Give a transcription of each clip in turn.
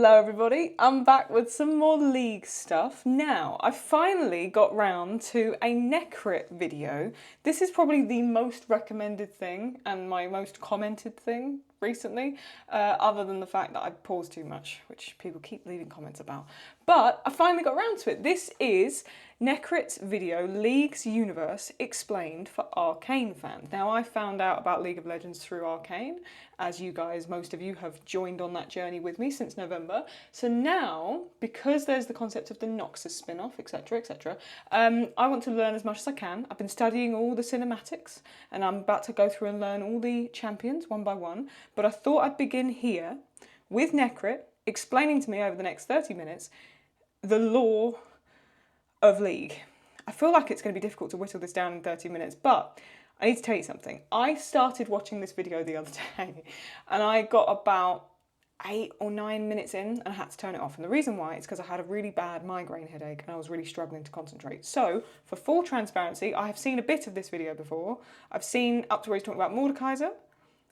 Hello everybody, I'm back with some more League stuff. Now, I finally got round to a Necrit video. This is probably the most recommended thing and my most commented thing recently, other than the fact that I pause too much, which people keep leaving comments about. But I finally got round to it. This is Necrit's video, League's Universe Explained for Arcane fans. Now, I found out about League of Legends through Arcane, as you guys, most of you, have joined on that journey with me since November. So now, because there's the concept of the Noxus spin-off, etc, etc, I want to learn as much as I can. I've been studying all the cinematics, and I'm about to go through and learn all the champions one by one. But I thought I'd begin here with Necrit, explaining to me over the next 30 minutes the lore of League. I feel like it's going to be difficult to whittle this down in 30 minutes, but I need to tell you something. I started watching this video the other day and I got about 8 or 9 minutes in and I had to turn it off. And the reason why is because I had a really bad migraine headache and I was really struggling to concentrate. So, for full transparency, I have seen a bit of this video before. I've seen up to where he's talking about Mordekaiser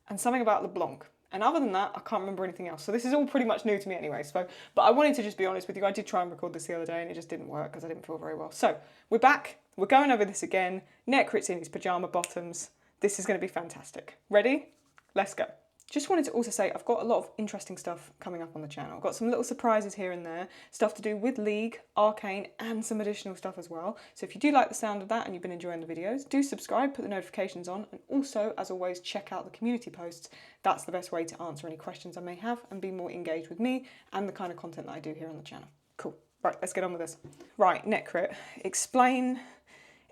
and something about LeBlanc. And other than that, I can't remember anything else. So this is all pretty much new to me anyway. But I wanted to just be honest with you. I did try and record this the other day and it just didn't work because I didn't feel very well. So we're back. We're going over this again. Necrit's in his pyjama bottoms. This is going to be fantastic. Ready? Let's go. Just wanted to also say I've got a lot of interesting stuff coming up on the channel. I've got some little surprises here and there, stuff to do with League, Arcane, and some additional stuff as well. So if you do like the sound of that and you've been enjoying the videos, do subscribe, put the notifications on, and also, as always, check out the community posts. That's the best way to answer any questions I may have and be more engaged with me and the kind of content that I do here on the channel. Cool. Right, let's get on with this. Right, Necrit, explain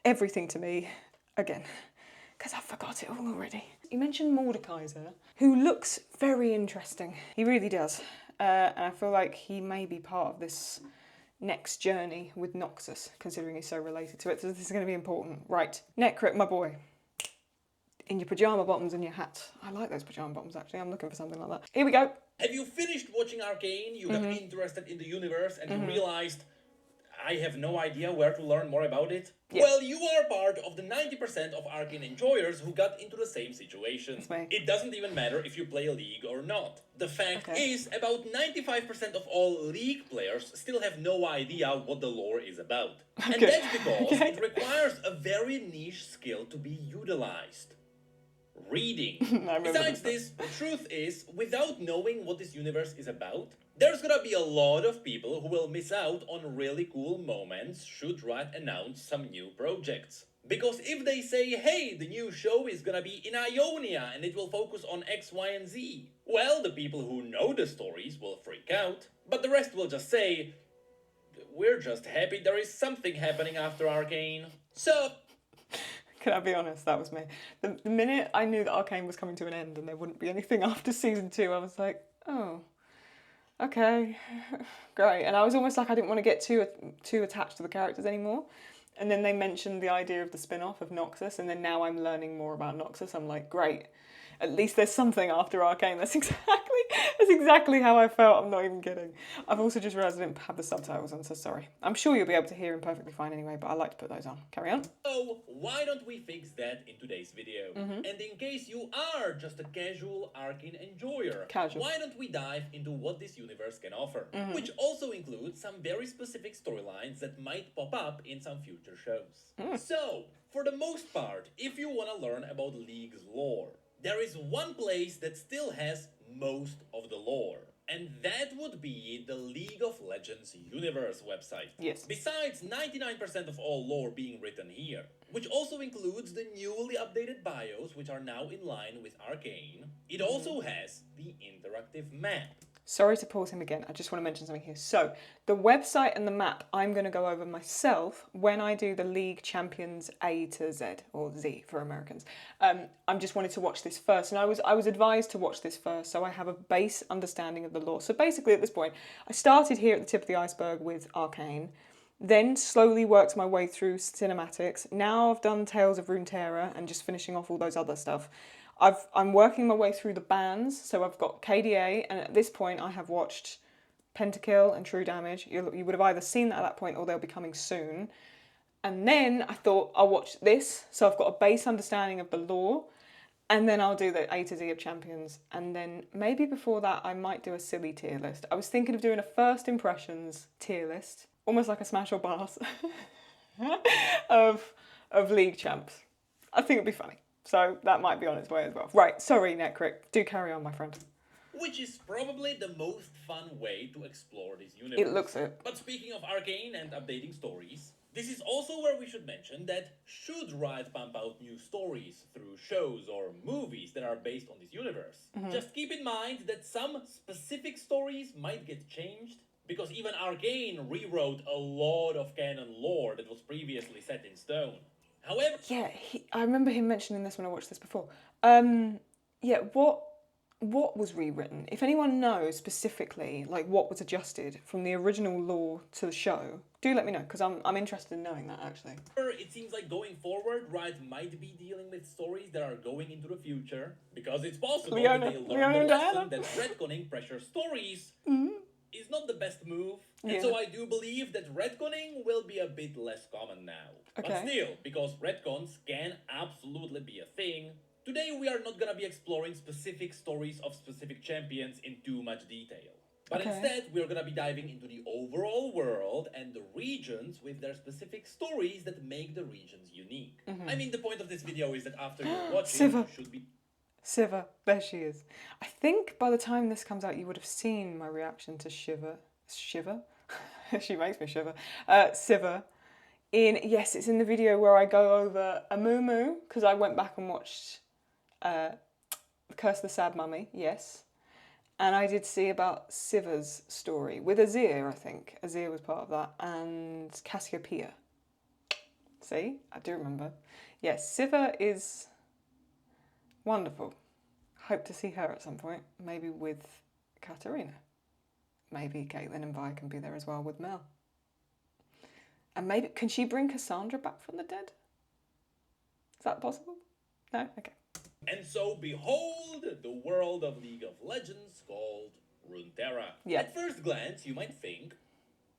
everything to me again, because I forgot it all already. You mentioned Mordekaiser, who looks very interesting. He really does. And I feel like he may be part of this next journey with Noxus, considering he's so related to it. So this is going to be important. Right, Necrit, my boy. In your pyjama bottoms and your hat. I like those pyjama bottoms, actually. I'm looking for something like that. Here we go. Have you finished watching Arcane? You got interested in the universe and you realized, I have no idea where to learn more about it? Yeah. Well, you are part of the 90% of Arcane enjoyers who got into the same situation. It doesn't even matter if you play League or not. The fact is, about 95% of all League players still have no idea what the lore is about. And that's because it requires a very niche skill to be utilized. Reading. Besides this, the truth is, without knowing what this universe is about, there's gonna be a lot of people who will miss out on really cool moments should Riot announce some new projects. Because if they say, hey, the new show is gonna be in Ionia and it will focus on X, Y, and Z, well, the people who know the stories will freak out, but the rest will just say, we're just happy there is something happening after Arcane. So, can I be honest? That was me. The minute I knew that Arcane was coming to an end and there wouldn't be anything after season 2, I was like, oh, okay, great. And I was almost like I didn't want to get too attached to the characters anymore. And then they mentioned the idea of the spin-off of Noxus, and then now I'm learning more about Noxus. I'm like, great. At least there's something after Arcane. That's exactly how I felt. I'm not even kidding. I've also just realised I didn't have the subtitles on, so sorry. I'm sure you'll be able to hear him perfectly fine anyway, but I like to put those on. Carry on. So, why don't we fix that in today's video? And in case you are just a casual Arcane enjoyer, why don't we dive into what this universe can offer? Which also includes some very specific storylines that might pop up in some future shows. So, for the most part, if you want to learn about League's lore, there is one place that still has most of the lore, and that would be the League of Legends Universe website. Yes. Besides 99% of all lore being written here, which also includes the newly updated bios which are now in line with Arcane, it also has the interactive map. Sorry to pause him again, I just want to mention something here. So, the website and the map I'm going to go over myself when I do the League Champions A to Z, or Z for Americans. I'm just wanted to watch this first, and I was advised to watch this first, so I have a base understanding of the lore. So basically at this point, I started here at the tip of the iceberg with Arcane, then slowly worked my way through cinematics. Now I've done Tales of Runeterra and just finishing off all those other stuff. I'm working my way through the bands, so I've got KDA, and at this point I have watched Pentakill and True Damage. You would have either seen that at that point or they'll be coming soon. And then I thought I'll watch this, so I've got a base understanding of the lore, And then I'll do the A to Z of champions. And then maybe before that, I might do a silly tier list. I was thinking of doing a first impressions tier list, almost like a smash or pass of league champs. I think it'd be funny. So that might be on its way as well. Right, sorry, Necrit. Do carry on, my friend. Which is probably the most fun way to explore this universe. It looks it. But speaking of Arcane and updating stories, this is also where we should mention that should Riot pump out new stories through shows or movies that are based on this universe, just keep in mind that some specific stories might get changed, because even Arcane rewrote a lot of canon lore that was previously set in stone. However... Yeah, I remember him mentioning this when I watched this before. Yeah, what was rewritten? If anyone knows specifically, like, what was adjusted from the original lore to the show, do let me know, because I'm interested in knowing that, actually. It seems like going forward, Riot might be dealing with stories that are going into the future, because it's possible that they learn the lesson that retconning pressure stories is not the best move. And so I do believe that retconning will be a bit less common now. Okay. But still, because retcons can absolutely be a thing, today we are not gonna be exploring specific stories of specific champions in too much detail. But instead, we're gonna be diving into the overall world and the regions with their specific stories that make the regions unique. I mean, the point of this video is that after you're watching, you should be... Siva, there she is. I think by the time this comes out, you would have seen my reaction to Shiva. She makes me shiver. Siva. Yes, it's in the video where I go over Amumu, because I went back and watched The Curse of the Sad Mummy, yes. And I did see about Siva's story, with Azir, I think. Azir was part of that, and Cassiopeia. See? I do remember. Yes, Siva is wonderful. Hope to see her at some point, maybe with Katarina. Maybe Caitlyn and Vi can be there as well with Mel. And maybe, can she bring Cassandra back from the dead? Is that possible? No? Okay. And so behold the world of League of Legends called Runeterra. Yeah. At first glance, you might think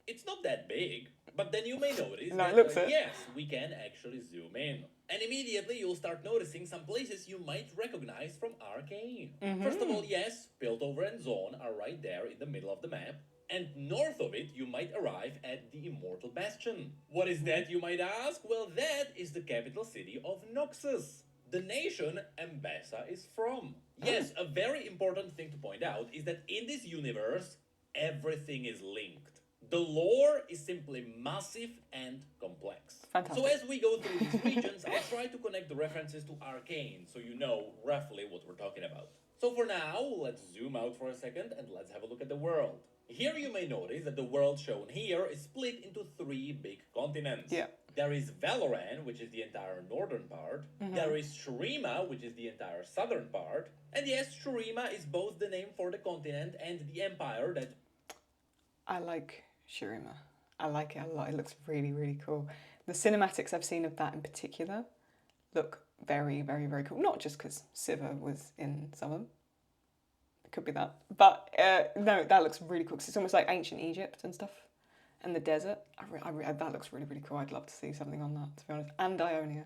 it's not that big, but then you may notice that yes, we can actually zoom in. And immediately you'll start noticing some places you might recognize from Arcane. First of all, yes, Piltover and Zone are right there in the middle of the map. And north of it, you might arrive at the Immortal Bastion. What is that, you might ask? Well, that is the capital city of Noxus, the nation Ambassa is from. Yes, a very important thing to point out is that in this universe, everything is linked. The lore is simply massive and complex. Fantastic. So as we go through these regions, I'll try to connect the references to Arcane so you know roughly what we're talking about. So for now, let's zoom out for a second and let's have a look at the world. Here you may notice that the world shown here is split into 3 big continents. Yeah. There is Valoran, which is the entire northern part. There is Shurima, which is the entire southern part. And yes, Shurima is both the name for the continent and the empire that... I like Shurima. I like it a lot. It looks really, really cool. The cinematics I've seen of that in particular look very, very, very cool. Not just because Siva was in some of them. It could be that. But no, that looks really cool because it's almost like ancient Egypt and stuff. And the desert. That looks really, really cool. I'd love to see something on that, to be honest. And Ionia.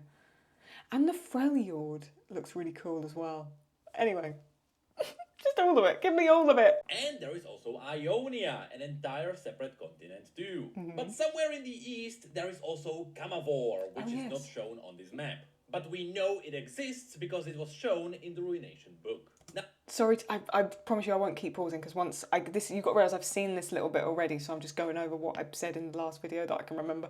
And the Freljord looks really cool as well. Anyway. Just all of it. Give me all of it. And there is also Ionia, an entire separate continent too. But somewhere in the east, there is also Kamavor, which is not shown on this map. But we know it exists because it was shown in the Ruination book. Now, sorry, I promise you I won't keep pausing because once you've got to realise I've seen this little bit already, so I'm just going over what I've said in the last video that I can remember.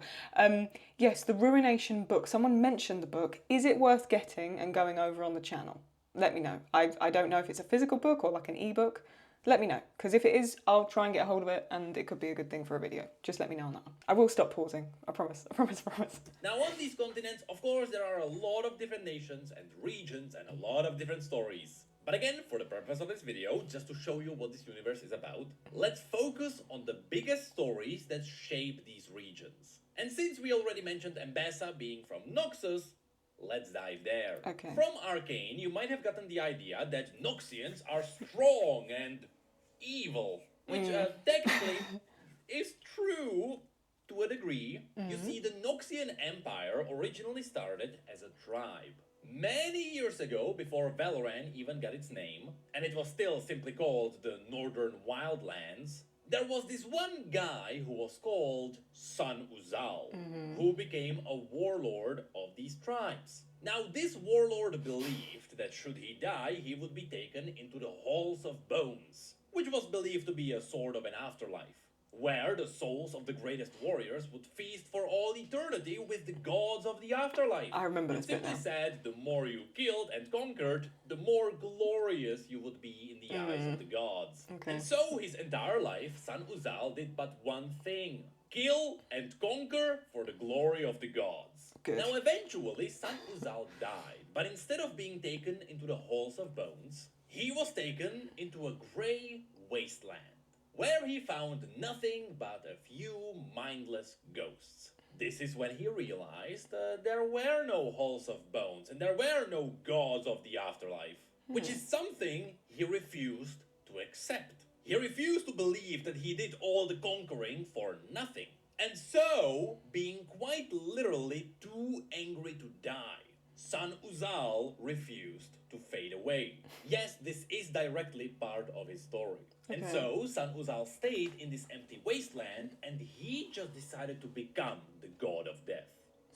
Yes, the Ruination book. Someone mentioned the book. Is it worth getting and going over on the channel? Let me know. I don't know if it's a physical book or like an ebook. Let me know, because if it is, I'll try and get a hold of it and it could be a good thing for a video. Just let me know on that one. I will stop pausing. I promise. I promise. I promise. Now on these continents, of course, there are a lot of different nations and regions and a lot of different stories. But again, for the purpose of this video, just to show you what this universe is about, let's focus on the biggest stories that shape these regions. And since we already mentioned Ambassa being from Noxus, let's dive there. Okay. From Arcane, you might have gotten the idea that Noxians are strong and evil, which technically is true to a degree. You see, the Noxian Empire originally started as a tribe. Many years ago, before Valorant even got its name, and it was still simply called the Northern Wildlands, there was this one guy who was called Sun Uzal, who became a warlord of these tribes. Now, this warlord believed that should he die, he would be taken into the Halls of Bones, which was believed to be a sort of an afterlife, where the souls of the greatest warriors would feast for all eternity with the gods of the afterlife. I remember this bit now. Simply said, the more you killed and conquered, the more glorious you would be in the eyes of the gods. Okay. And so his entire life, San Uzal did but one thing: kill and conquer for the glory of the gods. Good. Now eventually San Uzal died, but instead of being taken into the Halls of Bones, he was taken into a grey wasteland, where he found nothing but a few mindless ghosts. This is when he realized there were no Halls of Bones and there were no gods of the afterlife, which is something he refused to accept. He refused to believe that he did all the conquering for nothing. And so, being quite literally too angry to die, San Uzal refused to fade away. Yes, this is directly part of his story. And so, San Uzal stayed in this empty wasteland and he just decided to become the god of death.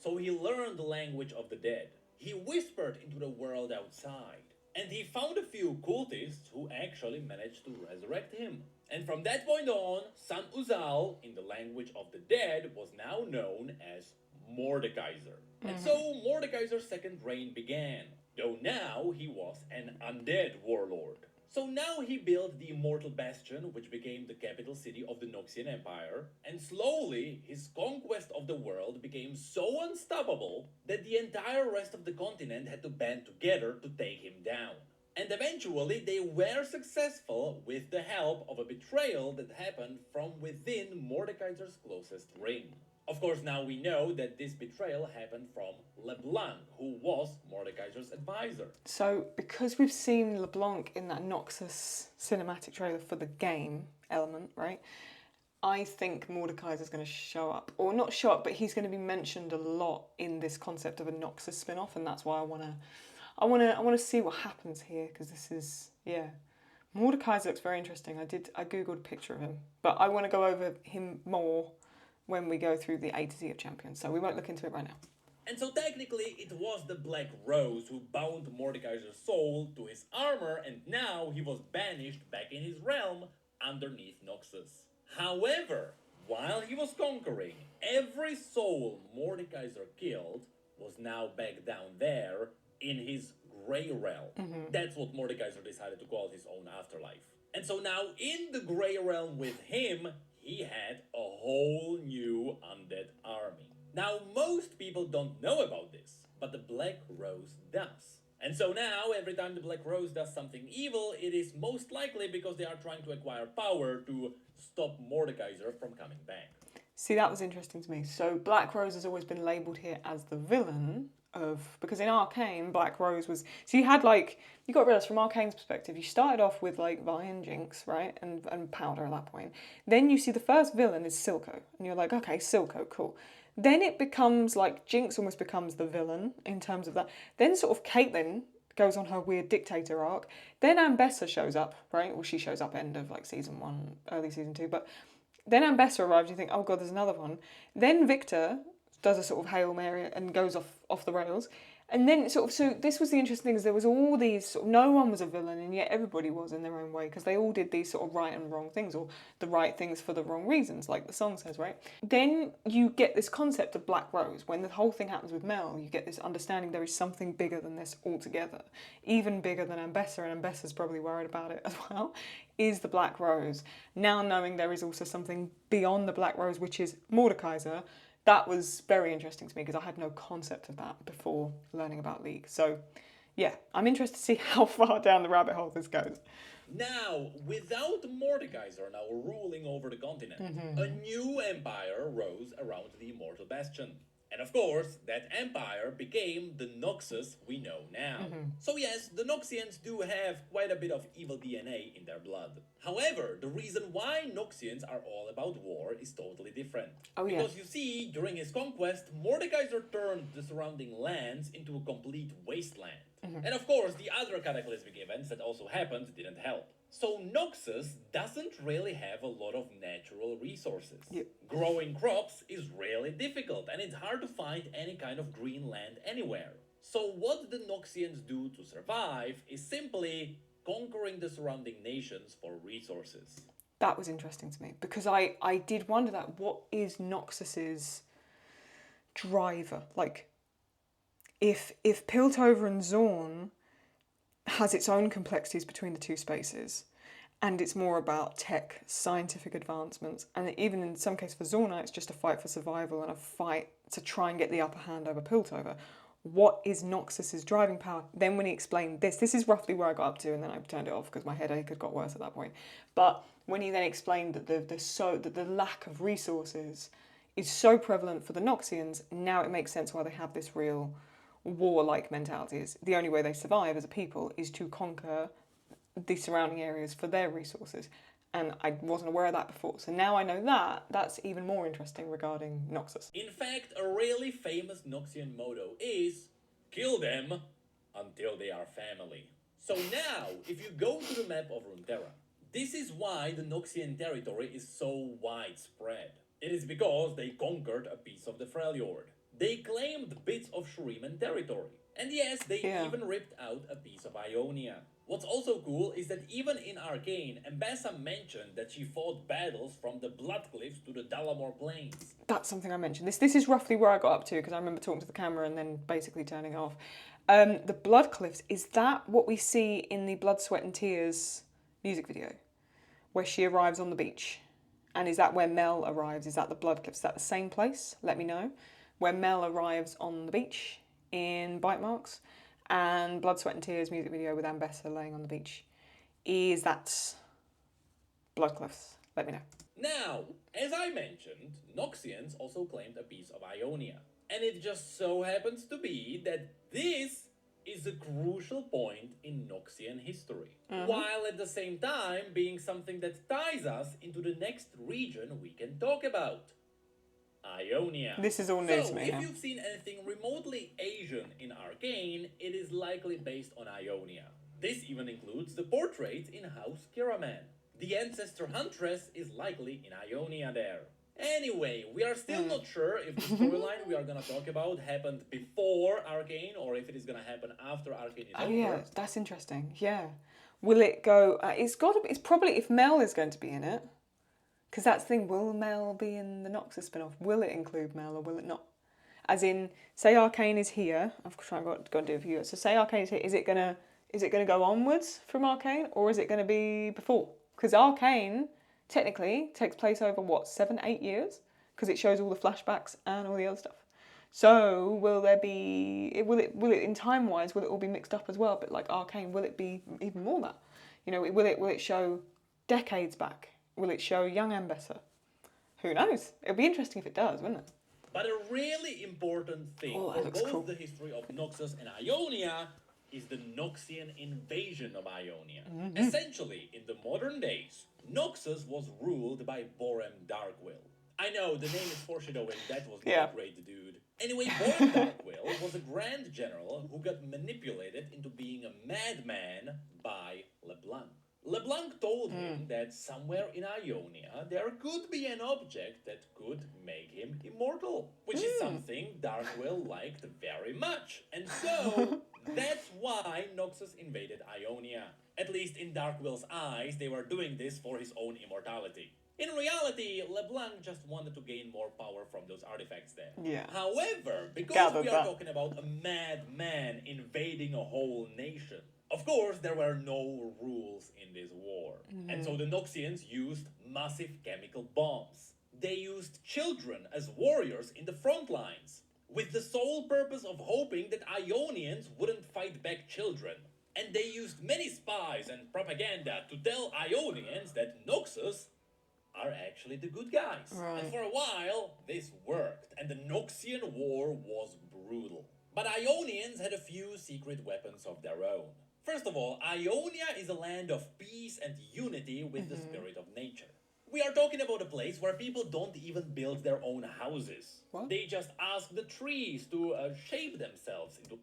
So he learned the language of the dead. He whispered into the world outside. And he found a few cultists who actually managed to resurrect him. And from that point on, San Uzal, in the language of the dead, was now known as Mordekaiser. And so Mordekaiser's second reign began, though now he was an undead warlord. So now he built the Immortal Bastion, which became the capital city of the Noxian Empire, and slowly his conquest of the world became so unstoppable that the entire rest of the continent had to band together to take him down. And eventually they were successful with the help of a betrayal that happened from within Mordekaiser's closest ring. Of course, now we know that this betrayal happened from LeBlanc, who was Mordekaiser's advisor. So, because we've seen LeBlanc in that Noxus cinematic trailer for the game element, right? I think Mordekaiser's going to show up, or not show up, but he's going to be mentioned a lot in this concept of a Noxus spin-off, and that's why I want to see what happens here, because this is, yeah. Mordekaiser looks very interesting. I googled a picture of him, but I want to go over him more when we go through the A to Z of Champions, so we won't look into it right now. And so technically it was the Black Rose who bound Mordekaiser's soul to his armor, and now he was banished back in his realm underneath Noxus. However, while he was conquering, every soul Mordekaiser killed was now back down there in his Grey Realm. That's what Mordekaiser decided to call his own afterlife. And so now in the Grey Realm with him, he had a whole new undead army. Now, most people don't know about this, but the Black Rose does. And so now, every time the Black Rose does something evil, it is most likely because they are trying to acquire power to stop Mordekaiser from coming back. See, that was interesting to me. So Black Rose has always been labelled here as the villain of, because in Arcane, Black Rose was, so you had like, you got to realise from Arcane's perspective, you started off with like Vi and Jinx, right, and Powder at that point. Then you see the first villain is Silco, and you're like, okay, Silco, cool. Then it becomes like, Jinx almost becomes the villain in terms of that. Then sort of Caitlyn goes on her weird dictator arc. Then Ambessa shows up, right, well she shows up end of like season 1, early season 2, but then Ambessa arrives, you think, oh god, there's another one. Then Victor does a sort of Hail Mary and goes off the rails. And then sort of, so this was the interesting thing, is there was all these, sort of, no one was a villain and yet everybody was in their own way, because they all did these sort of right and wrong things, or the right things for the wrong reasons, like the song says, right? Then you get this concept of Black Rose. When the whole thing happens with Mel, you get this understanding there is something bigger than this altogether, even bigger than Ambessa, and Ambessa's probably worried about it as well, is the Black Rose. Now knowing there is also something beyond the Black Rose, which is Mordekaiser, that was very interesting to me because I had no concept of that before learning about League. So, yeah, I'm interested to see how far down the rabbit hole this goes. Now, without Mordekaiser now ruling over the continent, a new empire rose around the Immortal Bastion. And of course, that empire became the Noxus we know now. So yes, the Noxians do have quite a bit of evil DNA in their blood. However, the reason why Noxians are all about war is totally different. Oh, yeah. Because you see, during his conquest, Mordekaiser turned the surrounding lands into a complete wasteland. And of course, the other cataclysmic events that also happened didn't help. So Noxus doesn't really have a lot of natural resources. Yep. Growing crops is really difficult, and it's hard to find any kind of green land anywhere. So what the Noxians do to survive is simply conquering the surrounding nations for resources. That was interesting to me, because I did wonder that, what is Noxus's driver? Like, if Piltover and Zorn has its own complexities between the two spaces, and it's more about tech, scientific advancements, and even in some cases for Zorna, it's just a fight for survival and a fight to try and get the upper hand over Piltover. What is Noxus's driving power? Then when he explained this is roughly where I got up to, and then I turned it off because my headache had got worse at that point. But when he then explained that the lack of resources is so prevalent for the Noxians, now it makes sense why they have this real warlike mentality. Is the only way they survive as a people is to conquer the surrounding areas for their resources. And I wasn't aware of that before, so now I know that. That's even more interesting regarding Noxus. In fact, a really famous Noxian motto is, kill them until they are family. So now, if you go to the map of Runeterra, this is why the Noxian territory is so widespread. It is because they conquered a piece of the Freljord. They claimed bits of Shuriman territory. And yes, they even ripped out a piece of Ionia. What's also cool is that even in Arcane, Ambassa mentioned that she fought battles from the Bloodcliffs to the Dalamor Plains. That's something I mentioned. This is roughly where I got up to, because I remember talking to the camera and then basically turning it off. The Bloodcliffs, is that what we see in the Blood, Sweat and Tears music video? Where she arrives on the beach? And is that where Mel arrives? Is that the Bloodcliffs? Is that the same place? Let me know. Where Mel arrives on the beach in Bite Marks, and Blood, Sweat and Tears music video with Ambessa laying on the beach. Is that Bloodcliffs? Let me know. Now, as I mentioned, Noxians also claimed a piece of Ionia. And it just so happens to be that this is a crucial point in Noxian history. While at the same time being something that ties us into the next region we can talk about. Ionia. This is all new to me. So, if you've seen anything remotely Asian in Arcane, it is likely based on Ionia. This even includes the portraits in House Kiraman. The Ancestor Huntress is likely in Ionia there. Anyway, we are still not sure if the storyline we are gonna talk about happened before Arcane or if it is gonna happen after Arcane is over. Oh yeah, that's interesting. Yeah. Will it go... it's probably, if Mel is going to be in it, because that's the thing, will Mel be in the Noxus spin-off? Will it include Mel or will it not? As in, say Arcane is here. I've got to do a view. So say Arcane is here. Is it gonna go onwards from Arcane, or is it gonna be before? Because Arcane technically takes place over what, 7-8 years? Because it shows all the flashbacks and all the other stuff. So will there be? Will it in time wise? Will it all be mixed up as well? But like Arcane, will it be even more that? You know, will it show decades back? Will it show young Ambessa? Who knows? It'll be interesting if it does, wouldn't it? But a really important thing for both the history of Noxus and Ionia is the Noxian invasion of Ionia. Essentially, in the modern days, Noxus was ruled by Borem Darkwill. I know, the name is foreshadowing, that was not a great dude. Anyway, Borem Darkwill was a grand general who got manipulated into being a madman by LeBlanc. LeBlanc told him that somewhere in Ionia there could be an object that could make him immortal, which is something Darkwill liked very much. And so, that's why Noxus invaded Ionia. At least in Darkwill's eyes, they were doing this for his own immortality. In reality, LeBlanc just wanted to gain more power from those artifacts there. Yeah. However, because we are talking about a madman invading a whole nation, of course, there were no rules in this war. And so the Noxians used massive chemical bombs. They used children as warriors in the front lines, with the sole purpose of hoping that Ionians wouldn't fight back children. And they used many spies and propaganda to tell Ionians that Noxus are are actually the good guys. Right. And for a while, this worked, and the Noxian War was brutal. But Ionians had a few secret weapons of their own. First of all, Ionia is a land of peace and unity with the spirit of nature. We are talking about a place where people don't even build their own houses. What? They just ask the trees to shape themselves into...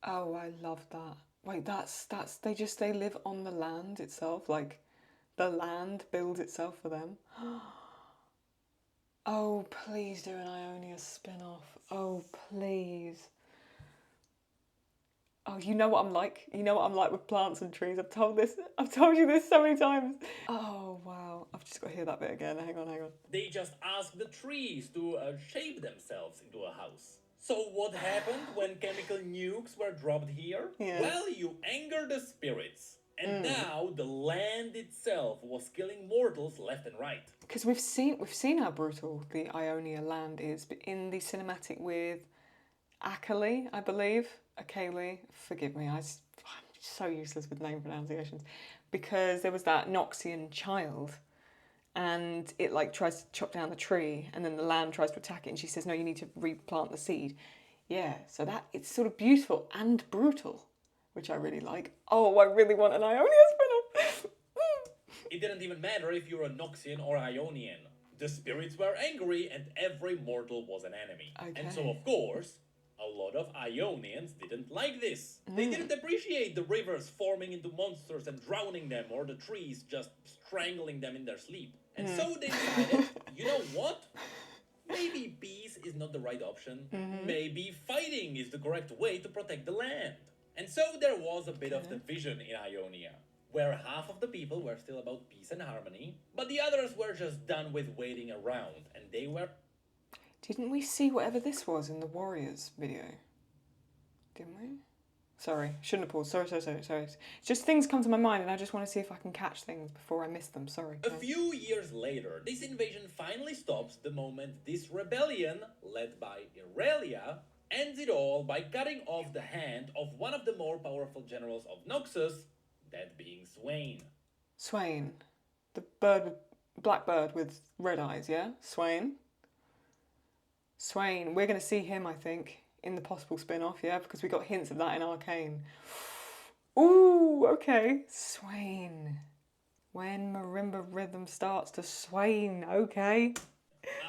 Oh, I love that. Wait, they live on the land itself, like the land builds itself for them. Oh, please do an Ionia spin-off. Oh, please. Oh, you know what I'm like. You know what I'm like with plants and trees. I've told you this so many times. Oh, wow. I've just got to hear that bit again. Hang on. They just ask the trees to shape themselves into a house. So what happened when chemical nukes were dropped here? Yeah. Well, you anger the spirits. And now the land itself was killing mortals left and right. Because we've seen how brutal the Ionia land is, but in the cinematic with Akali, I believe. Akali, forgive me, I'm so useless with name pronunciations. Because there was that Noxian child, and it like tries to chop down the tree, and then the land tries to attack it, and she says, no, you need to replant the seed. Yeah, so that it's sort of beautiful and brutal, which I really like. Oh, I really want an Ionia spin-off. It didn't even matter if you're a Noxian or Ionian. The spirits were angry and every mortal was an enemy. Okay. And so, of course, a lot of Ionians didn't like this. They didn't appreciate the rivers forming into monsters and drowning them, or the trees just strangling them in their sleep. And so they decided, you know what? Maybe peace is not the right option. Maybe fighting is the correct way to protect the land. And so there was a bit of division in Ionia, where half of the people were still about peace and harmony, but the others were just done with waiting around, and they were... Didn't we see whatever this was in the Warriors video? Didn't we? Sorry, shouldn't have paused. Sorry. Just things come to my mind and I just want to see if I can catch things before I miss them. Sorry. A few years later, this invasion finally stops the moment this rebellion, led by Irelia, ends it all by cutting off the hand of one of the more powerful generals of Noxus, that being Swain. Swain. The black bird with red eyes, yeah? Swain. We're going to see him, I think, in the possible spin-off, yeah? Because we got hints of that in Arcane. Ooh, okay. Swain. When marimba rhythm starts to swain, okay.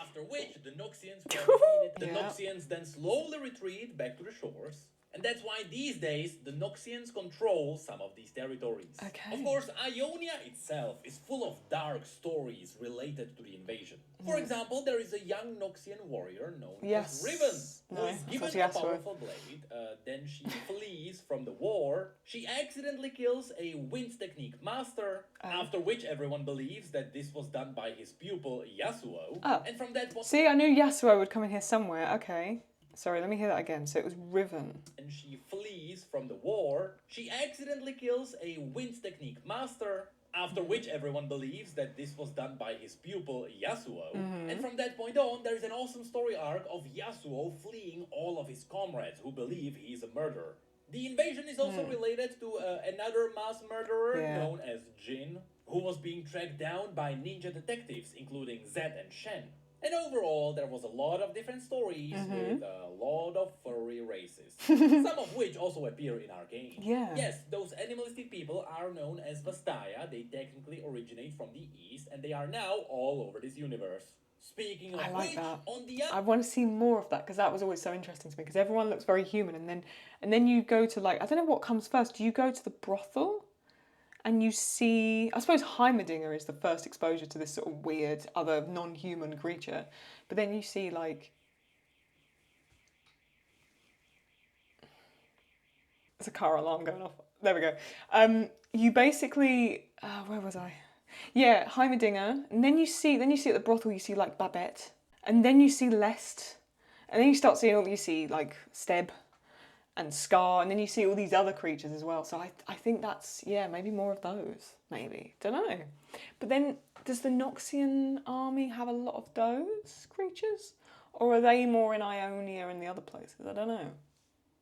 After which, the Noxians were defeated. The Yeah. Noxians then slowly retreat back to the shores. And that's why these days, the Noxians control some of these territories. Okay. Of course, Ionia itself is full of dark stories related to the invasion. For example, there is a young Noxian warrior known as Riven, who is given a powerful blade. Then she flees from the war. She accidentally kills a wind technique master, after which everyone believes that this was done by his pupil Yasuo. Oh. And from that point... See, I knew Yasuo would come in here somewhere. Okay. Sorry, let me hear that again. So it was Riven. And she flees from the war. She accidentally kills a wind technique master, after which everyone believes that this was done by his pupil Yasuo. And from that point on, there is an awesome story arc of Yasuo fleeing all of his comrades who believe he is a murderer. The invasion is also related to another mass murderer known as Jin, who was being tracked down by ninja detectives, including Zed and Shen. And overall, there was a lot of different stories with a lot of furry races, some of which also appear in Arcane. Yeah. Yes, those animalistic people are known as Vastaya. They technically originate from the east, and they are now all over this universe. Speaking of I like which, that. on the I want to see more of that because that was always so interesting to me because everyone looks very human and then you go to like, I don't know what comes first. Do you go to the brothel? And you see, I suppose Heimerdinger is the first exposure to this sort of weird other non-human creature. But then you see like... There's a car alarm going off. There we go. You basically... where was I? Yeah, Heimerdinger. And then you see at the brothel, you see like Babette. And then you see Lest. And then you start seeing all, you see like Steb and Scar, and then you see all these other creatures as well. So I think that's, yeah, maybe more of those, maybe. Don't know. But then, does the Noxian army have a lot of those creatures? Or are they more in Ionia and the other places? I don't know.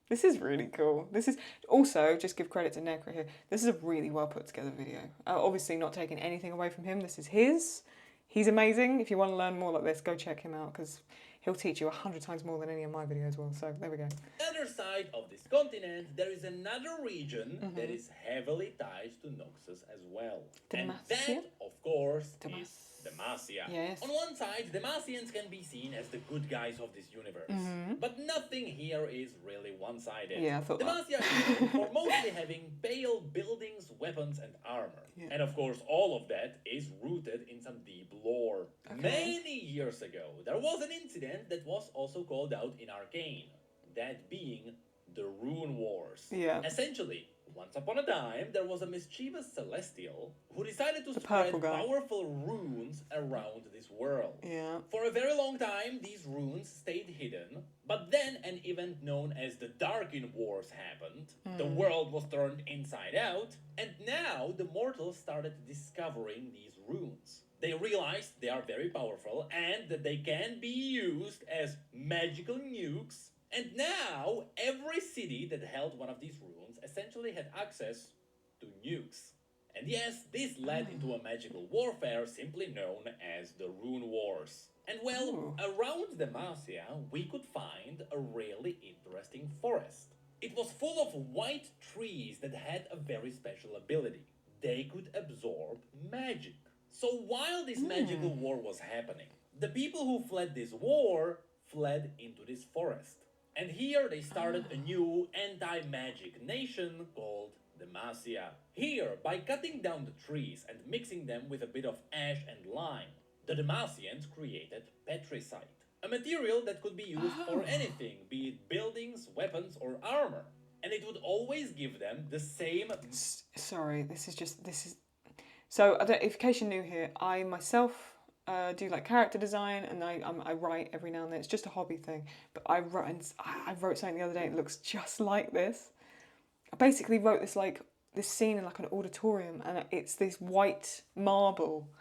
This is really cool. This is, also, just give credit to Necro here, this is a really well put together video. Obviously not taking anything away from him, this is his. He's amazing. If you want to learn more like this, go check him out because he'll teach you 100 times more than any of my videos will. So there we go. Other side of this continent, there is another region that is heavily tied to Noxus as well. And that, of course, is Demacia. Yes. On one side, Demacians can be seen as the good guys of this universe. But nothing here is really one-sided. Yeah, I thought Demacia is known for mostly having pale buildings, weapons, and armor. Yeah. And of course, all of that is rooted in some deep lore. Many years ago, there was an incident that was also called out in Arcane. That being the Rune Wars. Yeah. Essentially, once upon a time, there was a mischievous celestial who decided to spread powerful runes around this world. Yeah. For a very long time, these runes stayed hidden, but then an event known as the Arcane Wars happened. The world was turned inside out, and now the mortals started discovering these runes. They realized they are very powerful and that they can be used as magical nukes. And now, every city that held one of these runes essentially had access to nukes. And yes, this led into a magical warfare simply known as the Rune Wars. And well, around Demacia, we could find a really interesting forest. It was full of white trees that had a very special ability. They could absorb magic. So while this magical war was happening, the people who fled this war fled into this forest. And here they started a new anti-magic nation called Demacia. Here, by cutting down the trees and mixing them with a bit of ash and lime, the Demacians created petricite, a material that could be used for anything, be it buildings, weapons, or armor. And it would always give them the same... Sorry, this is... So, in case you're new here, I myself... do like character design, and I write every now and then. It's just a hobby thing, but I wrote something the other day. It looks just like this. I basically wrote this scene in like an auditorium, and it's this white marble,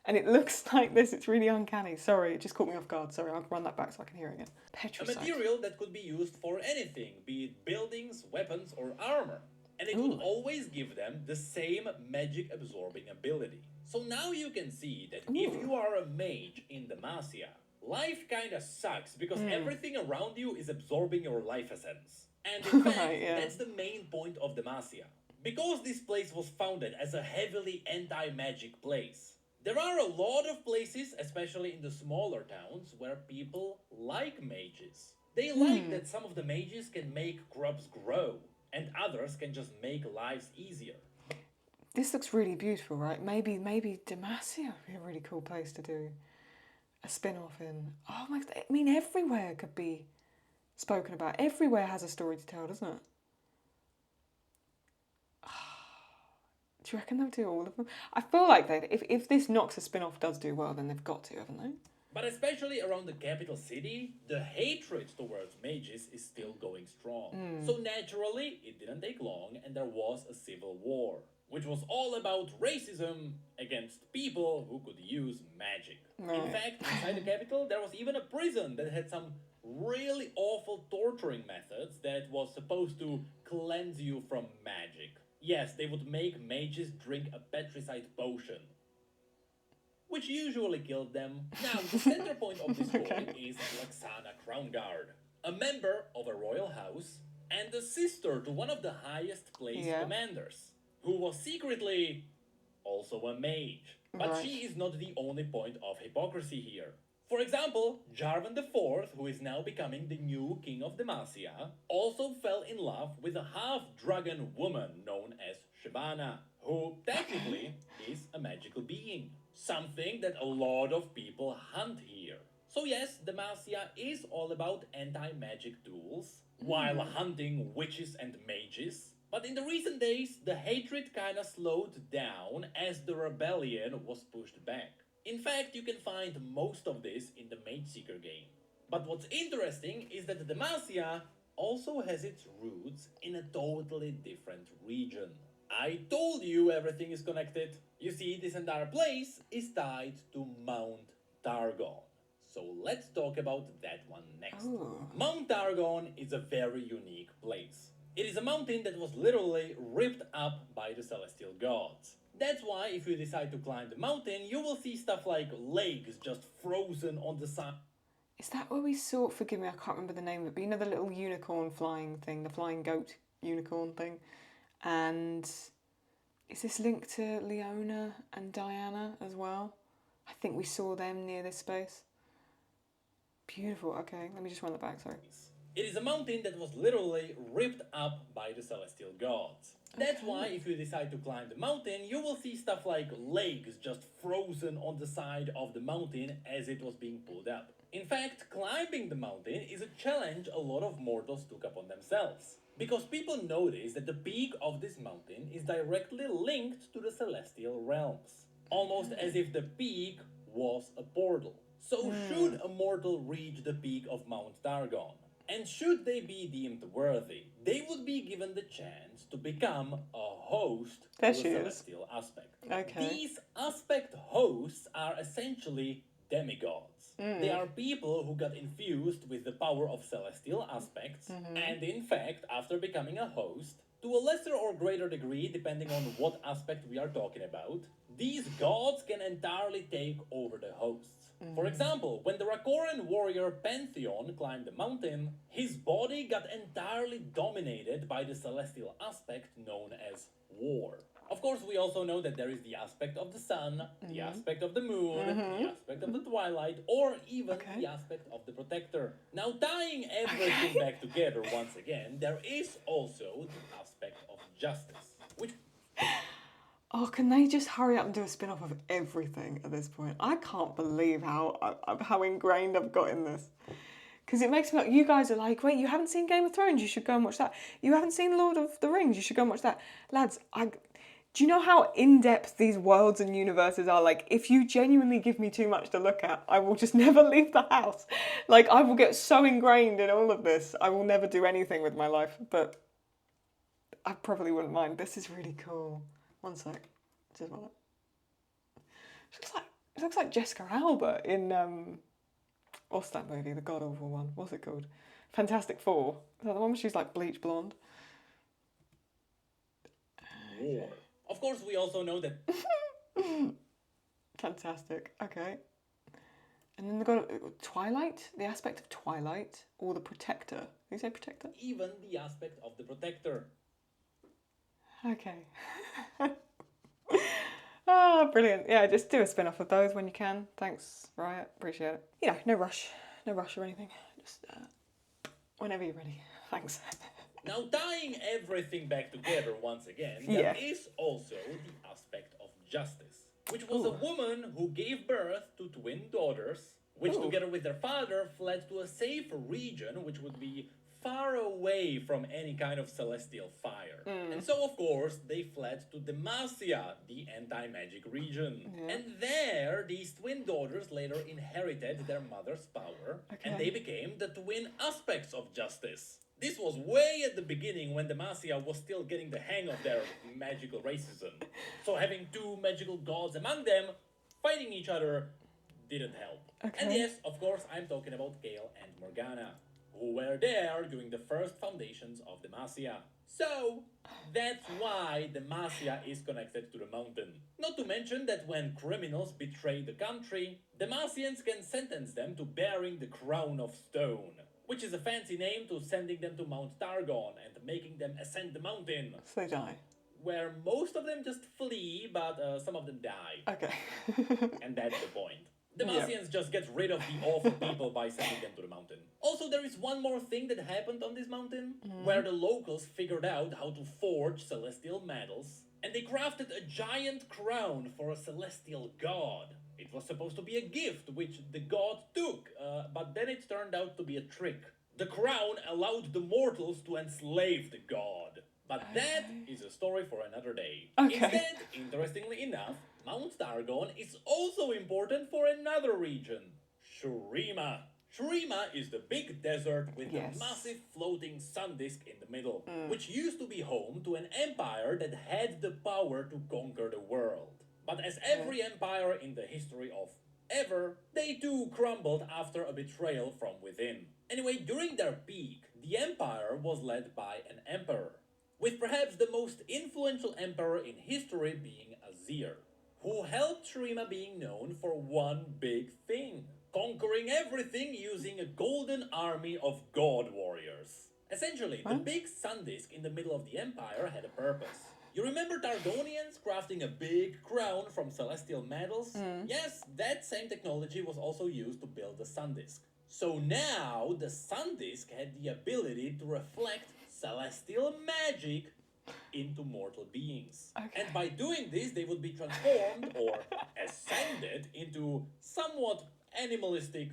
and it looks like this. It's really uncanny. Sorry, it just caught me off guard. Sorry, I'll run that back so I can hear it again. Petricite. A material that could be used for anything, be it buildings, weapons, or armor, and it would always give them the same magic absorbing ability. So now you can see that if you are a mage in Demacia, life kinda sucks because everything around you is absorbing your life essence. And in fact, that's the main point of Demacia. Because this place was founded as a heavily anti-magic place, there are a lot of places, especially in the smaller towns, where people like mages. They like that some of the mages can make crops grow, and others can just make lives easier. This looks really beautiful, right? Maybe Demacia would be a really cool place to do a spin-off in. Oh my, I mean, everywhere could be spoken about. Everywhere has a story to tell, doesn't it? Do you reckon they'll do all of them? I feel like if this Noxus spin-off does do well, then they've got to, haven't they? But especially around the capital city, the hatred towards mages is still going strong. So naturally, it didn't take long and there was a civil war, which was all about racism against people who could use magic. Right. In fact, inside the capital, there was even a prison that had some really awful torturing methods that was supposed to cleanse you from magic. Yes, they would make mages drink a petricite potion, which usually killed them. Now, the center point of this story is Laxana Crownguard, a member of a royal house and a sister to one of the highest placed commanders, who was secretly also a mage. But she is not the only point of hypocrisy here. For example, Jarvan IV, who is now becoming the new king of Demacia, also fell in love with a half-dragon woman known as Shyvana, who technically is a magical being. Something that a lot of people hunt here. So yes, Demacia is all about anti-magic tools, while hunting witches and mages. But in the recent days, the hatred kinda slowed down as the rebellion was pushed back. In fact, you can find most of this in the Mage Seeker game. But what's interesting is that Demacia also has its roots in a totally different region. I told you everything is connected. You see, this entire place is tied to Mount Targon. So let's talk about that one next. Mount Targon is a very unique place. It is a mountain that was literally ripped up by the celestial gods. That's why if you decide to climb the mountain, you will see stuff like legs just frozen on the side. Is that where we saw, forgive me, I can't remember the name of it, but you know the little unicorn flying thing, the flying goat unicorn thing? And is this linked to Leona and Diana as well? I think we saw them near this space. Beautiful, okay, let me just run that back, sorry. It is a mountain that was literally ripped up by the celestial gods. That's why if you decide to climb the mountain, you will see stuff like legs just frozen on the side of the mountain as it was being pulled up. In fact, climbing the mountain is a challenge a lot of mortals took upon themselves. Because people notice that the peak of this mountain is directly linked to the celestial realms. Almost as if the peak was a portal. So should a mortal reach the peak of Mount Targon, and should they be deemed worthy, they would be given the chance to become a host to a celestial aspect. Okay. These aspect hosts are essentially demigods. They are people who got infused with the power of celestial aspects, and in fact, after becoming a host, to a lesser or greater degree, depending on what aspect we are talking about, these gods can entirely take over the hosts. For example, when the Rakoran warrior Pantheon climbed the mountain, his body got entirely dominated by the celestial aspect known as war. Of course, we also know that there is the aspect of the sun, the aspect of the moon, the aspect of the twilight, or even the aspect of the protector. Now, tying everything back together once again, there is also the aspect of justice, which... Oh, can they just hurry up and do a spin-off of everything at this point? I can't believe how ingrained I've got in this. Because it makes me like, you guys are like, wait, you haven't seen Game of Thrones, you should go and watch that. You haven't seen Lord of the Rings, you should go and watch that. Lads, do you know how in-depth these worlds and universes are? Like, if you genuinely give me too much to look at, I will just never leave the house. Like, I will get so ingrained in all of this, I will never do anything with my life. But I probably wouldn't mind. This is really cool. One sec. Just one. It looks like Jessica Alba in what's that movie? The god awful one. What's it called? Fantastic Four. Is that the one where she's like bleach blonde? War. Of course, we also know that. Fantastic. Okay. And then they've got Twilight, the aspect of Twilight, or the Protector. Did you say Protector? Even the aspect of the Protector. Okay. Ah, brilliant. Yeah, just do a spin-off of those when you can. Thanks, Riot. Appreciate it. You know, no rush. No rush or anything. Just whenever you're ready. Thanks. Now, tying everything back together once again, there is also the aspect of justice, which was a woman who gave birth to twin daughters, which together with their father fled to a safe region, which would be far away from any kind of celestial fire. And so, of course, they fled to Demacia, the anti-magic region. And there, these twin daughters later inherited their mother's power, and they became the twin aspects of justice. This was way at the beginning when Demacia was still getting the hang of their magical racism. So having two magical gods among them, fighting each other, didn't help. And yes, of course, I'm talking about Gale and Morgana, who were there during the first foundations of Demacia. So, that's why Demacia is connected to the mountain. Not to mention that when criminals betray the country, Demacians can sentence them to bearing the crown of stone, which is a fancy name to sending them to Mount Targon and making them ascend the mountain. So they die. Where most of them just flee, but some of them die. Okay. And that's the point. Demacians just get rid of the awful people by sending them to the mountain. Also, there is one more thing that happened on this mountain, where the locals figured out how to forge celestial metals, and they crafted a giant crown for a celestial god. It was supposed to be a gift, which the god took, but then it turned out to be a trick. The crown allowed the mortals to enslave the god. But that is a story for another day. Instead, interestingly enough, Mount Targon is also important for another region, Shurima. Shurima is the big desert with the massive floating sun disk in the middle, which used to be home to an empire that had the power to conquer the world. But as every empire in the history of ever, they too crumbled after a betrayal from within. Anyway, during their peak, the empire was led by an emperor, with perhaps the most influential emperor in history being Aziz. Azir, who helped Shurima being known for one big thing: conquering everything using a golden army of god warriors. Essentially, the big sun disk in the middle of the empire had a purpose. You remember Targonians crafting a big crown from celestial metals? Yes, that same technology was also used to build the sun disk. So now the sun disk had the ability to reflect celestial magic into mortal beings. Okay. And by doing this, they would be transformed or ascended into somewhat animalistic,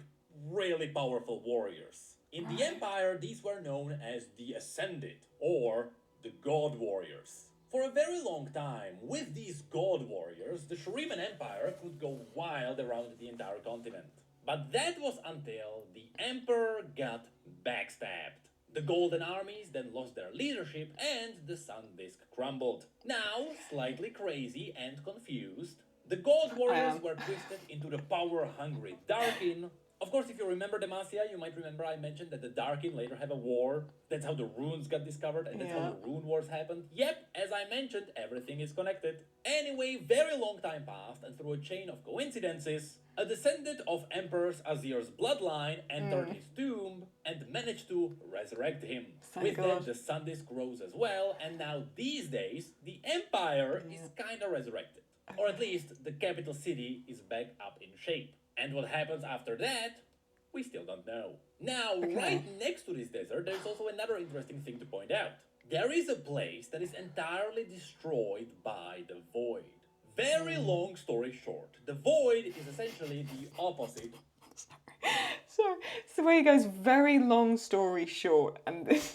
really powerful warriors. In the Empire, these were known as the Ascended, or the God Warriors. For a very long time, with these God Warriors, the Shuriman Empire could go wild around the entire continent. But that was until the Emperor got backstabbed. The Golden Armies then lost their leadership and the Sun Disk crumbled. Now, slightly crazy and confused, the God Warriors were twisted into the power-hungry Darkin. Of course, if you remember Demacia, you might remember I mentioned that the Darkin later have a war. That's how the runes got discovered, and that's how the rune wars happened. Yep, as I mentioned, everything is connected. Anyway, very long time passed, and through a chain of coincidences, a descendant of Emperor Azir's bloodline entered his tomb and managed to resurrect him. With that, the Sun Disk rose as well, and now these days, the Empire is kinda resurrected. Or at least, the capital city is back up in shape. And what happens after that, we still don't know. Now, right next to this desert, there's also another interesting thing to point out. There is a place that is entirely destroyed by the Void. Very long story short, the Void is essentially the opposite. So it's the way he goes, very long story short, and this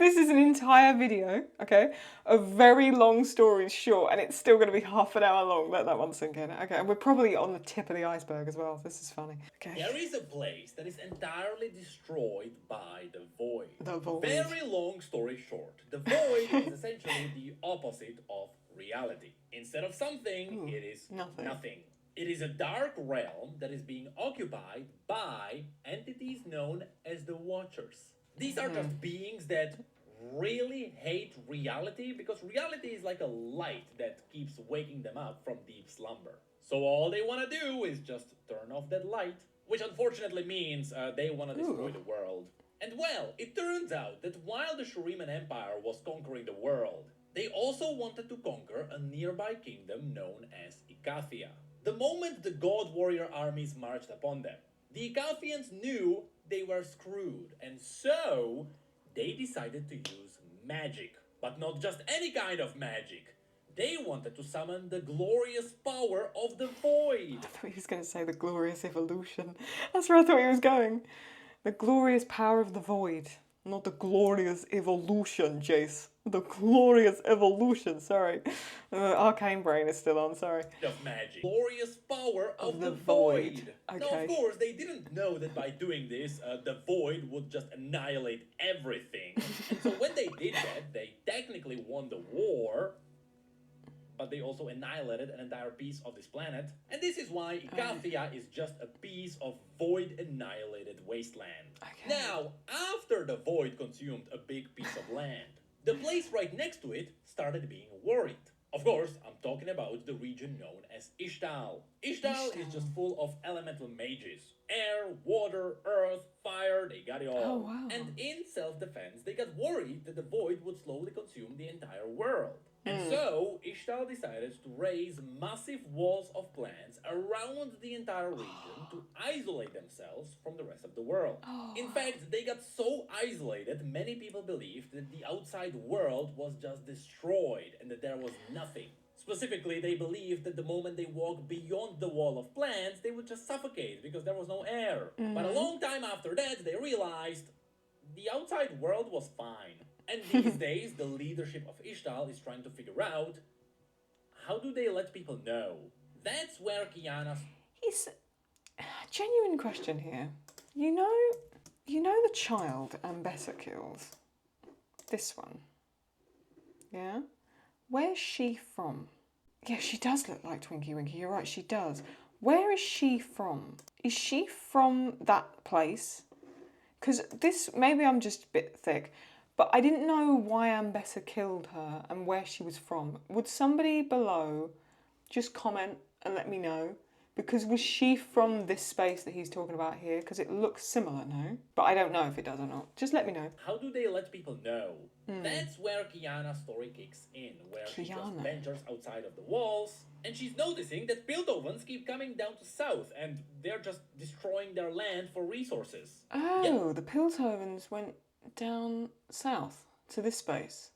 is an entire video, okay, of very long stories short, and it's still going to be half an hour long. Let that one sink in. Okay, and we're probably on the tip of the iceberg as well. This is funny. Okay. There is a place that is entirely destroyed by the Void. The Void. Very long story short, the Void is essentially the opposite of reality. Instead of something, it is nothing. It is a dark realm that is being occupied by entities known as the Watchers. These are just beings that really hate reality because reality is like a light that keeps waking them up from deep slumber. So all they want to do is just turn off that light, which unfortunately means they want to destroy the world. And well, it turns out that while the Shuriman Empire was conquering the world, they also wanted to conquer a nearby kingdom known as Icathia. The moment the God Warrior armies marched upon them, the Icathians knew they were screwed, and so they decided to use magic. But not just any kind of magic. They wanted to summon the glorious power of the Void. I thought he was going to say the glorious evolution. That's where I thought he was going. The glorious power of the Void. Not the glorious evolution, Jace. The glorious evolution, sorry. Arcane brain is still on, sorry. Of magic. Glorious power of the Void. Now, of course, they didn't know that by doing this, the Void would just annihilate everything. And so when they did that, they technically won the war, but they also annihilated an entire piece of this planet. And this is why Icathia is just a piece of void-annihilated wasteland. Now, after the Void consumed a big piece of land, the place right next to it started being worried. Of course, I'm talking about the region known as Ishtal. Ishtal is just full of elemental mages. Air, water, earth, fire, they got it all. Oh, wow. And in self-defense, they got worried that the Void would slowly consume the entire world. And so, Ishtal decided to raise massive walls of plants around the entire region to isolate themselves from the rest of the world. In fact, they got so isolated, many people believed that the outside world was just destroyed and that there was nothing. Specifically, they believed that the moment they walked beyond the wall of plants, they would just suffocate because there was no air. But a long time after that, they realized the outside world was fine. And these days, the leadership of Ishtal is trying to figure out, how do they let people know? That's where Kiana's... It's a genuine question here. You know the child Ambessa kills? This one. Yeah? Where's she from? Yeah, she does look like Twinkie Winkie. You're right, she does. Where is she from? Is she from that place? Because this, maybe I'm just a bit thick, but I didn't know why Ambessa killed her and where she was from. Would somebody below just comment and let me know. Because was she from this space that he's talking about here? Because it looks similar, no? But I don't know if it does or not. Just let me know. How do they let people know? That's where Kiana's story kicks in, where she just ventures outside of the walls, and she's noticing that Piltovans keep coming down to south, and they're just destroying their land for resources. Oh, the Piltovans went down south to this space.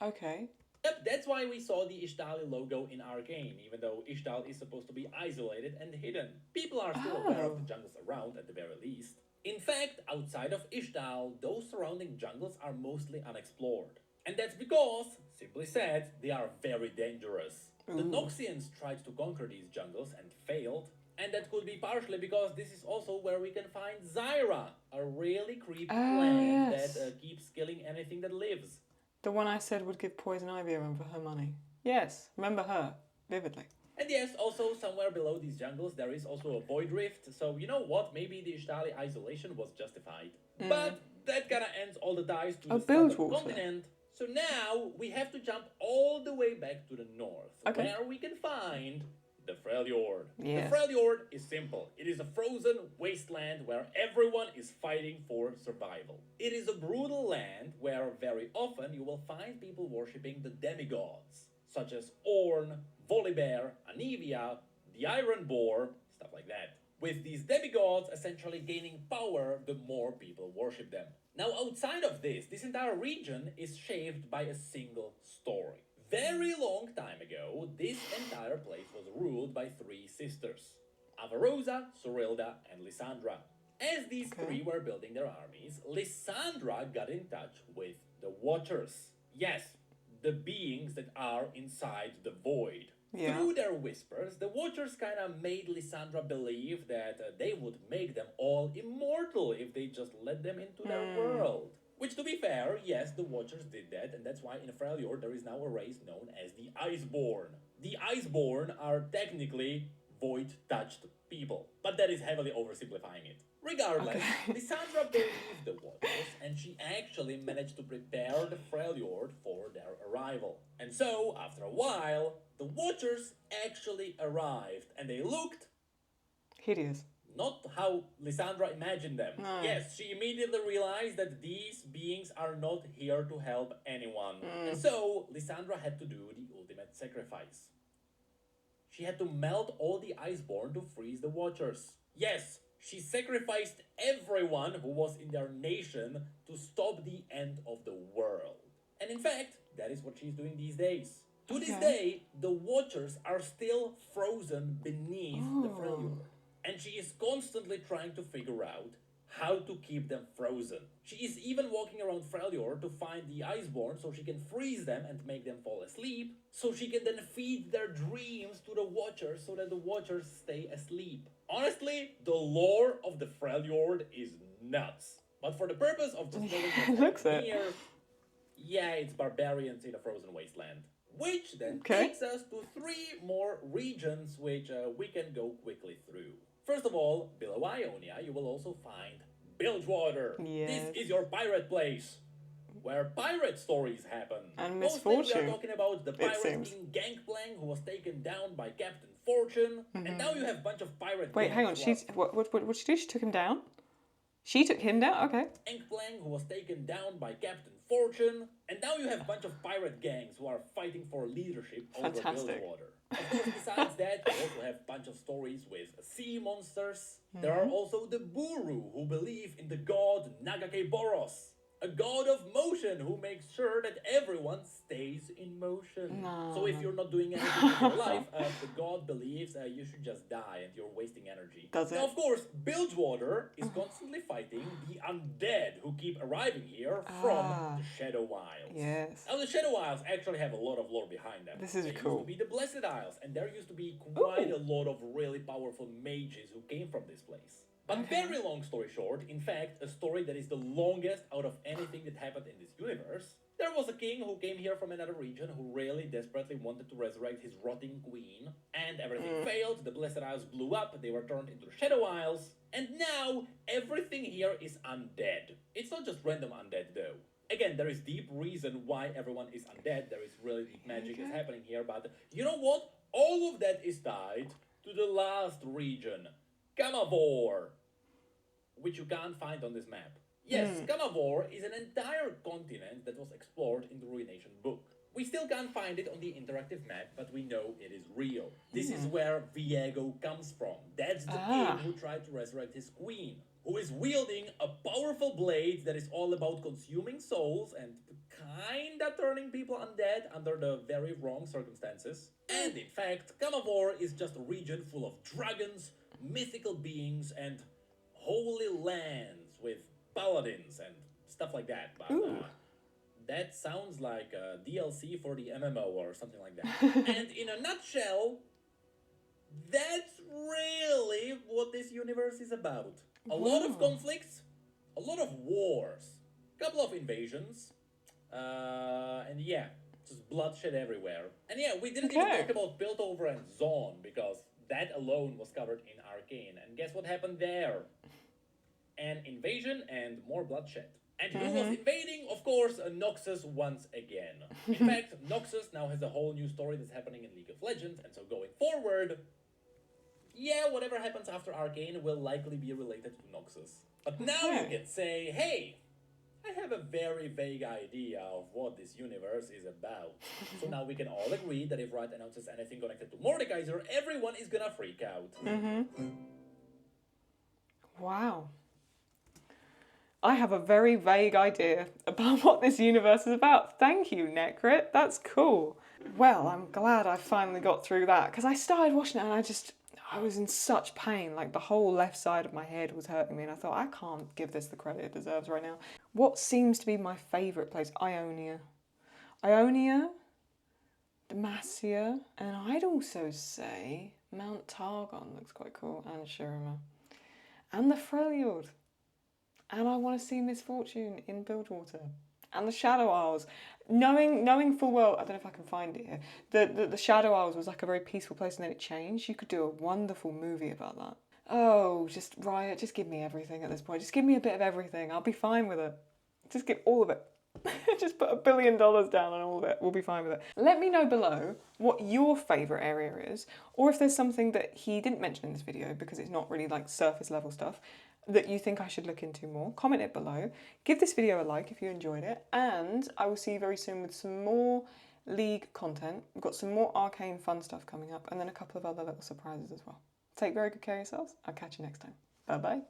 Okay. Yep, that's why we saw the Ishtali logo in Arcane, even though Ishtal is supposed to be isolated and hidden. People are still aware of the jungles around at the very least. In fact, outside of Ishtal, those surrounding jungles are mostly unexplored. And that's because, simply said, they are very dangerous. The Noxians tried to conquer these jungles and failed. And that could be partially because this is also where we can find Zyra, a really creepy plant that keeps killing anything that lives. The one I said would give poison ivy around for her money. Yes, remember her, vividly. And yes, also somewhere below these jungles there is also a void rift, so you know what, maybe the Ishtali isolation was justified. But that kinda ends all the ties to the southern continent. So now we have to jump all the way back to the north, where we can find the Freljord. Yes. The Freljord is simple. It is a frozen wasteland where everyone is fighting for survival. It is a brutal land where very often you will find people worshipping the demigods, such as Ornn, Volibear, Anivia, the Iron Boar, stuff like that. With these demigods essentially gaining power the more people worship them. Now outside of this entire region is shaped by a single story. Very long time ago, this entire place was ruled by three sisters, Avarosa, Sorilda, and Lysandra. As these three were building their armies, Lysandra got in touch with the Watchers. Yes, the beings that are inside the void. Yeah. Through their whispers, the Watchers kind of made Lysandra believe that they would make them all immortal if they just let them into their world. Which, to be fair, yes, the Watchers did that, and that's why in Freljord there is now a race known as the Iceborn. The Iceborn are technically void-touched people, but that is heavily oversimplifying it. Regardless, Lysandra believed the Watchers, and she actually managed to prepare the Freljord for their arrival. And so, after a while, the Watchers actually arrived, and they looked hideous. Not how Lysandra imagined them. No. Yes, she immediately realized that these beings are not here to help anyone. And so, Lysandra had to do the ultimate sacrifice. She had to melt all the Iceborn to freeze the Watchers. Yes, she sacrificed everyone who was in their nation to stop the end of the world. And in fact, that is what she's doing these days. To this day, the Watchers are still frozen beneath the Freljord. And she is constantly trying to figure out how to keep them frozen. She is even walking around Freljord to find the Iceborn so she can freeze them and make them fall asleep, so she can then feed their dreams to the Watchers so that the Watchers stay asleep. Honestly, the lore of the Freljord is nuts. But for the purpose of just knowing what's here, yeah, it's barbarians in a frozen wasteland. Which then takes us to three more regions which we can go quickly through. First of all, below Ionia, you will also find Bilgewater. Yes. This is your pirate place, where pirate stories happen. And misfortune. Mostly we are talking about the pirate king Gangplank, who was taken down by Captain Fortune, and now you have a bunch of pirate. Wait, hang on. She's what did she do? She took him down. She took him down. Okay. Gangplank, who was taken down by Captain Fortune, and now you have a bunch of pirate gangs who are fighting for leadership over Bilgewater. Of course, besides that, you also have a bunch of stories with sea monsters. There are also the Buru, who believe in the god Nagake Boros, a god of motion who makes sure that everyone stays in motion. So if you're not doing anything in your life, the god believes you should just die and you're wasting energy. Now, of course, Bilgewater is constantly fighting the undead who keep arriving here from the Shadow Isles. Yes. Now, the Shadow Isles actually have a lot of lore behind them. This is they cool. used to be the Blessed Isles, and there used to be quite a lot of really powerful mages who came from this place. But very long story short, in fact, a story that is the longest out of anything that happened in this universe. There was a king who came here from another region who really desperately wanted to resurrect his rotting queen, and everything failed. The Blessed Isles blew up, they were turned into the Shadow Isles, and now everything here is undead. It's not just random undead though. Again, there is deep reason why everyone is undead. There is really deep magic is happening here, but you know what? all of that is tied to the last region, Camavor, which you can't find on this map. Yes, Camavor is an entire continent that was explored in the Ruination book. We still can't find it on the interactive map, but we know it is real. This is where Viego comes from. That's the king who tried to resurrect his queen, who is wielding a powerful blade that is all about consuming souls and kinda turning people undead under the very wrong circumstances. And in fact, Camavor is just a region full of dragons, mythical beings, and holy lands with paladins and stuff like that. But that sounds like a DLC for the MMO or something like that. And in a nutshell, that's really what this universe is about. A lot of conflicts, a lot of wars, a couple of invasions, and yeah, just bloodshed everywhere. And yeah, we didn't even talk about Piltover and Zaun, because that alone was covered in Arcane. And guess what happened there? An invasion and more bloodshed. And who was invading? Of course, Noxus once again. In fact, Noxus now has a whole new story that's happening in League of Legends, and so going forward, yeah, whatever happens after Arcane will likely be related to Noxus. But now you can say, hey, I have a very vague idea of what this universe is about. So now we can all agree that if Riot announces anything connected to Mordekaiser, everyone is gonna freak out. Wow. I have a very vague idea about what this universe is about. Thank you, Necrit. That's cool. Well, I'm glad I finally got through that, because I started watching it and I was in such pain. Like, the whole left side of my head was hurting me, and I thought, I can't give this the credit it deserves right now. What seems to be my favourite place? Ionia. Ionia, Demacia, and I'd also say Mount Targon looks quite cool, and Shurima. And the Freljord. And I want to see Misfortune in Bilgewater. And the Shadow Isles. Knowing full well, I don't know if I can find it here, the Shadow Isles was like a very peaceful place and then it changed. You could do a wonderful movie about that. Oh, just Riot, just give me everything at this point. Just give me a bit of everything. I'll be fine with it. Just give all of it. Just put $1 billion down on all of it. We'll be fine with it. Let me know below what your favourite area is, or if there's something that he didn't mention in this video because it's not really like surface level stuff that you think I should look into more. Comment it below. Give this video a like if you enjoyed it, and I will see you very soon with some more League content. We've got some more Arcane fun stuff coming up, and then a couple of other little surprises as well. Take very good care of yourselves. I'll catch you next time. Bye bye.